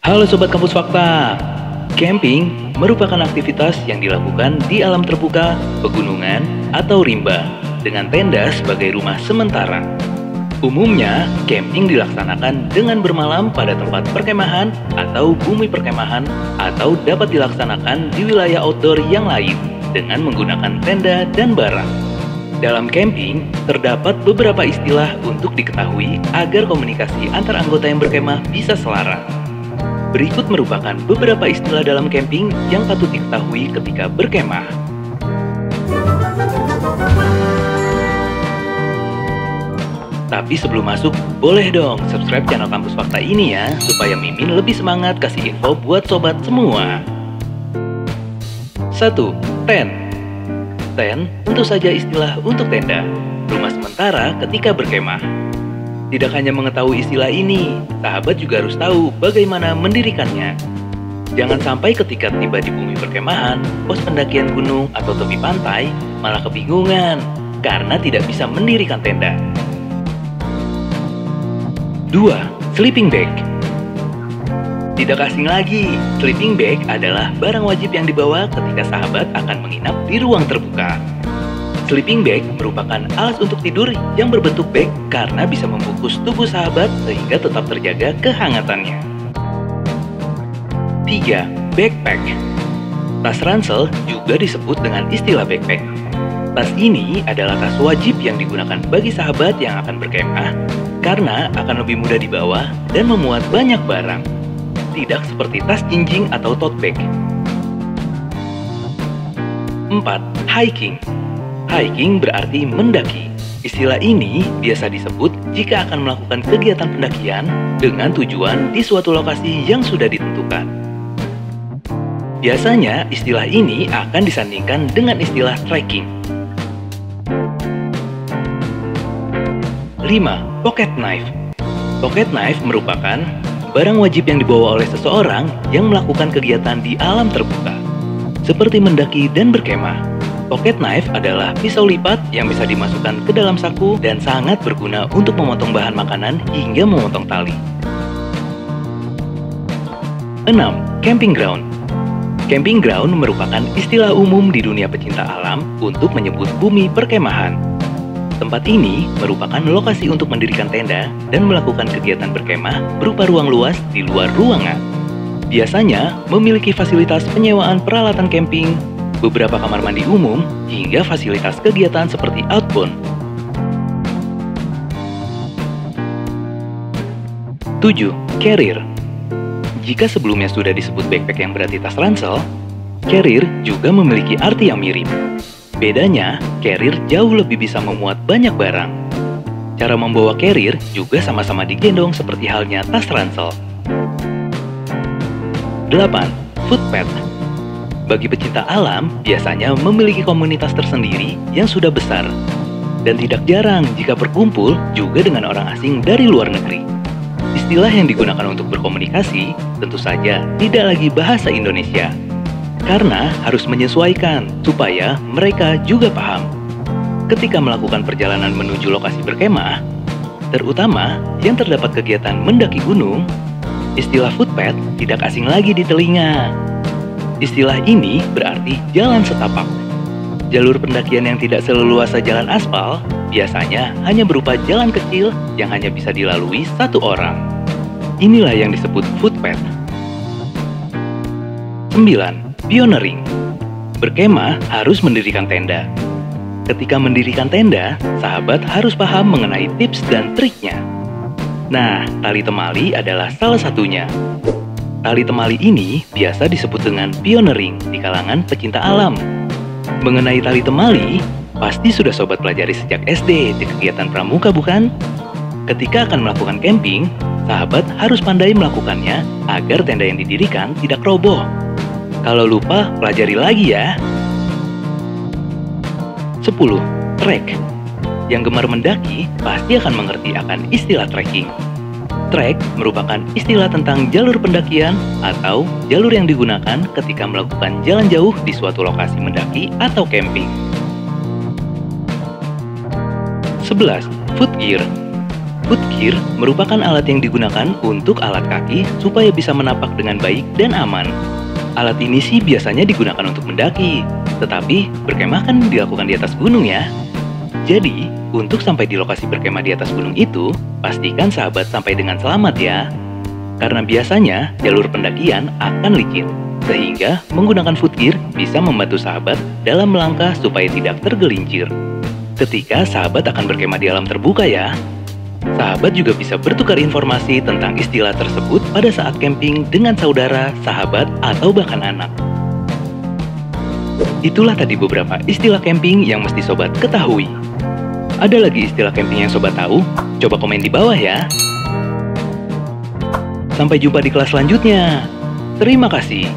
Halo Sobat Kampus Fakta. Camping merupakan aktivitas yang dilakukan di alam terbuka, pegunungan, atau rimba dengan tenda sebagai rumah sementara. Umumnya, camping dilaksanakan dengan bermalam pada tempat perkemahan atau bumi perkemahan atau dapat dilaksanakan di wilayah outdoor yang lain dengan menggunakan tenda dan barang. Dalam camping, terdapat beberapa istilah untuk diketahui agar komunikasi antar anggota yang berkemah bisa selaras. Berikut merupakan beberapa istilah dalam camping yang patut diketahui ketika berkemah. Tapi sebelum masuk, boleh dong subscribe channel Kampus Fakta ini ya, supaya Mimin lebih semangat kasih info buat sobat semua. 1. Tent. Tent tentu saja istilah untuk tenda, rumah sementara ketika berkemah. Tidak hanya mengetahui istilah ini, sahabat juga harus tahu bagaimana mendirikannya. Jangan sampai ketika tiba di bumi perkemahan, pos pendakian gunung atau tepi pantai, malah kebingungan karena tidak bisa mendirikan tenda. 2. Sleeping bag. Tidak asing lagi, sleeping bag adalah barang wajib yang dibawa ketika sahabat akan menginap di ruang terbuka. Sleeping bag merupakan alas untuk tidur yang berbentuk bag karena bisa membungkus tubuh sahabat sehingga tetap terjaga kehangatannya. 3. Backpack. Tas ransel juga disebut dengan istilah backpack. Tas ini adalah tas wajib yang digunakan bagi sahabat yang akan berkemah karena akan lebih mudah dibawa dan memuat banyak barang. Tidak seperti tas jinjing atau tote bag. 4. Hiking. Hiking berarti mendaki. Istilah ini biasa disebut jika akan melakukan kegiatan pendakian dengan tujuan di suatu lokasi yang sudah ditentukan. Biasanya istilah ini akan disandingkan dengan istilah trekking. 5. Pocket knife. Pocket knife merupakan barang wajib yang dibawa oleh seseorang yang melakukan kegiatan di alam terbuka, seperti mendaki dan berkemah. Pocket knife adalah pisau lipat yang bisa dimasukkan ke dalam saku dan sangat berguna untuk memotong bahan makanan hingga memotong tali. 6. Camping ground. Camping ground merupakan istilah umum di dunia pecinta alam untuk menyebut bumi perkemahan. Tempat ini merupakan lokasi untuk mendirikan tenda dan melakukan kegiatan berkemah berupa ruang luas di luar ruangan. Biasanya memiliki fasilitas penyewaan peralatan camping, beberapa kamar mandi umum, hingga fasilitas kegiatan seperti outbound. 7. Carrier. Jika sebelumnya sudah disebut backpack yang berarti tas ransel, carrier juga memiliki arti yang mirip. Bedanya, carrier jauh lebih bisa memuat banyak barang. Cara membawa carrier juga sama-sama digendong seperti halnya tas ransel. 8. Footpad. Bagi pecinta alam, biasanya memiliki komunitas tersendiri yang sudah besar. Dan tidak jarang jika berkumpul juga dengan orang asing dari luar negeri. Istilah yang digunakan untuk berkomunikasi tentu saja tidak lagi bahasa Indonesia. Karena harus menyesuaikan supaya mereka juga paham. Ketika melakukan perjalanan menuju lokasi berkemah, terutama yang terdapat kegiatan mendaki gunung, istilah footpad tidak asing lagi di telinga. Istilah ini berarti jalan setapak. Jalur pendakian yang tidak seleluasa jalan aspal biasanya hanya berupa jalan kecil yang hanya bisa dilalui satu orang. Inilah yang disebut footpad. 9. Pioneering. Berkemah harus mendirikan tenda. Ketika mendirikan tenda, sahabat harus paham mengenai tips dan triknya. Nah, tali temali adalah salah satunya. Tali temali ini biasa disebut dengan pioneering di kalangan pecinta alam. Mengenai tali temali, pasti sudah sobat pelajari sejak SD di kegiatan pramuka bukan? Ketika akan melakukan camping, sahabat harus pandai melakukannya agar tenda yang didirikan tidak roboh. Kalau lupa, pelajari lagi ya. 10. Trek. Yang gemar mendaki pasti akan mengerti akan istilah trekking. Trek merupakan istilah tentang jalur pendakian atau jalur yang digunakan ketika melakukan jalan jauh di suatu lokasi mendaki atau camping. 11. Footgear. Footgear merupakan alat yang digunakan untuk alat kaki supaya bisa menapak dengan baik dan aman. Alat ini sih biasanya digunakan untuk mendaki, tetapi berkemah kan dilakukan di atas gunung ya. Jadi, untuk sampai di lokasi berkemah di atas gunung itu, pastikan sahabat sampai dengan selamat ya. Karena biasanya jalur pendakian akan licin, sehingga menggunakan footgear bisa membantu sahabat dalam melangkah supaya tidak tergelincir. Ketika sahabat akan berkemah di alam terbuka ya, sahabat juga bisa bertukar informasi tentang istilah tersebut pada saat camping dengan saudara, sahabat, atau bahkan anak. Itulah tadi beberapa istilah camping yang mesti sobat ketahui. Ada lagi istilah camping yang sobat tahu? Coba komen di bawah ya. Sampai jumpa di kelas selanjutnya. Terima kasih.